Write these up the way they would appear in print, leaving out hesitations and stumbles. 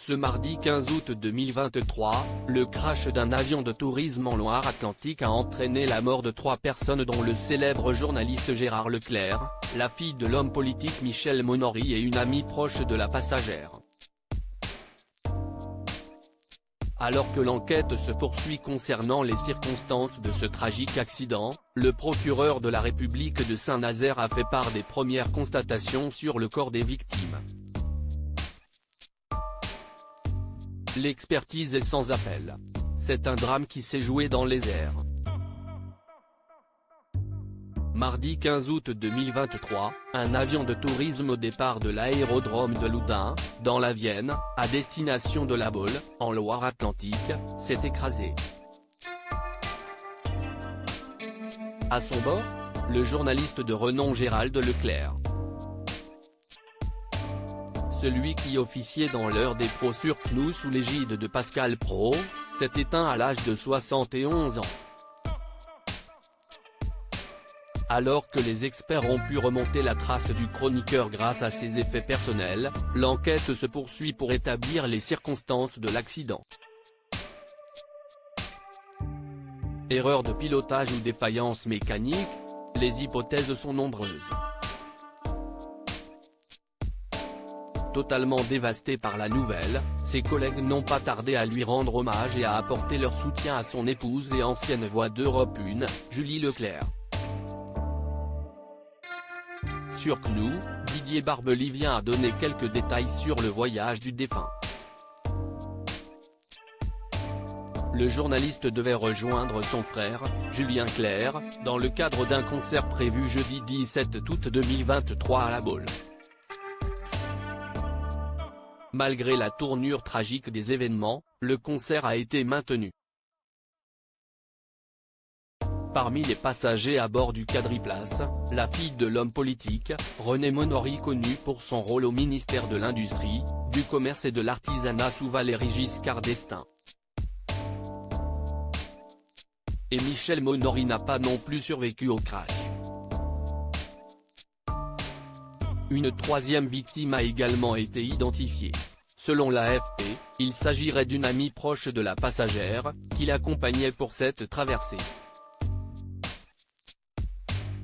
Ce mardi 15 août 2023, le crash d'un avion de tourisme en Loire-Atlantique a entraîné la mort de 3 personnes dont le célèbre journaliste Gérard Leclerc, la fille de l'homme politique Michel Monory et une amie proche de la passagère. Alors que l'enquête se poursuit concernant les circonstances de ce tragique accident, le procureur de la République de Saint-Nazaire a fait part des premières constatations sur le corps des victimes. L'expertise est sans appel. C'est un drame qui s'est joué dans les airs. Mardi 15 août 2023, un avion de tourisme au départ de l'aérodrome de Loudun, dans la Vienne, à destination de La Baule, en Loire-Atlantique, s'est écrasé. À son bord, le journaliste de renom Gérald Leclerc. Celui qui officiait dans l'heure des pros sur CNews sous l'égide de Pascal Praud, s'est éteint à l'âge de 71 ans. Alors que les experts ont pu remonter la trace du chroniqueur grâce à ses effets personnels, l'enquête se poursuit pour établir les circonstances de l'accident. Erreur de pilotage ou défaillance mécanique? Les hypothèses sont nombreuses. Totalement dévasté par la nouvelle, ses collègues n'ont pas tardé à lui rendre hommage et à apporter leur soutien à son épouse et ancienne voix d'Europe 1, Julie Leclerc. Sur CNews, Didier Barbelivien a donné quelques détails sur le voyage du défunt. Le journaliste devait rejoindre son frère, Julien Clerc, dans le cadre d'un concert prévu jeudi 17 août 2023 à La Baule. Malgré la tournure tragique des événements, le concert a été maintenu. Parmi les passagers à bord du quadriplace, la fille de l'homme politique, René Monory, connue pour son rôle au ministère de l'Industrie, du Commerce et de l'Artisanat sous Valéry Giscard d'Estaing. Et Michel Monory n'a pas non plus survécu au crash. Une troisième victime a également été identifiée. Selon l'AFP, il s'agirait d'une amie proche de la passagère, qui l'accompagnait pour cette traversée.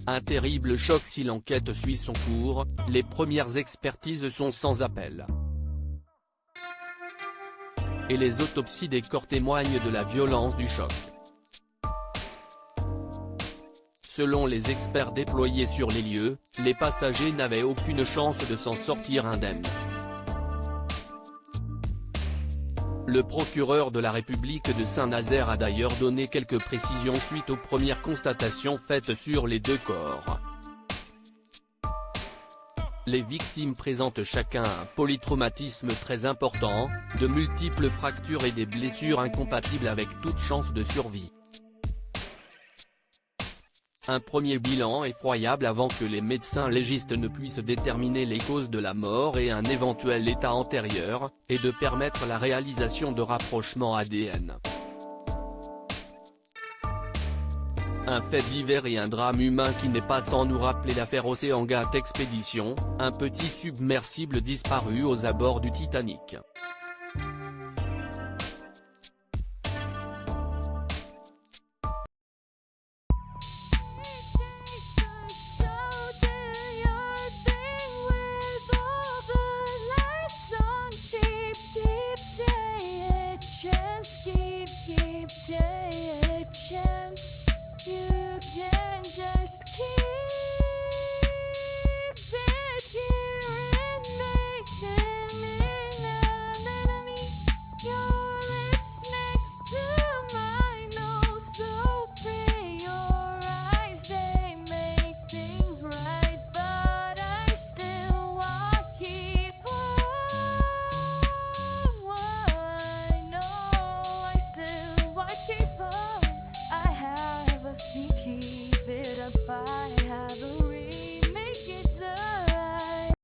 Un terrible choc si l'enquête suit son cours, les premières expertises sont sans appel. Et les autopsies des corps témoignent de la violence du choc. Selon les experts déployés sur les lieux, les passagers n'avaient aucune chance de s'en sortir indemnes. Le procureur de la République de Saint-Nazaire a d'ailleurs donné quelques précisions suite aux premières constatations faites sur les 2 corps. Les victimes présentent chacun un polytraumatisme très important, de multiples fractures et des blessures incompatibles avec toute chance de survie. Un premier bilan effroyable avant que les médecins légistes ne puissent déterminer les causes de la mort et un éventuel état antérieur, et de permettre la réalisation de rapprochements ADN. Un fait divers et un drame humain qui n'est pas sans nous rappeler l'affaire OceanGate Expedition, un petit submersible disparu aux abords du Titanic.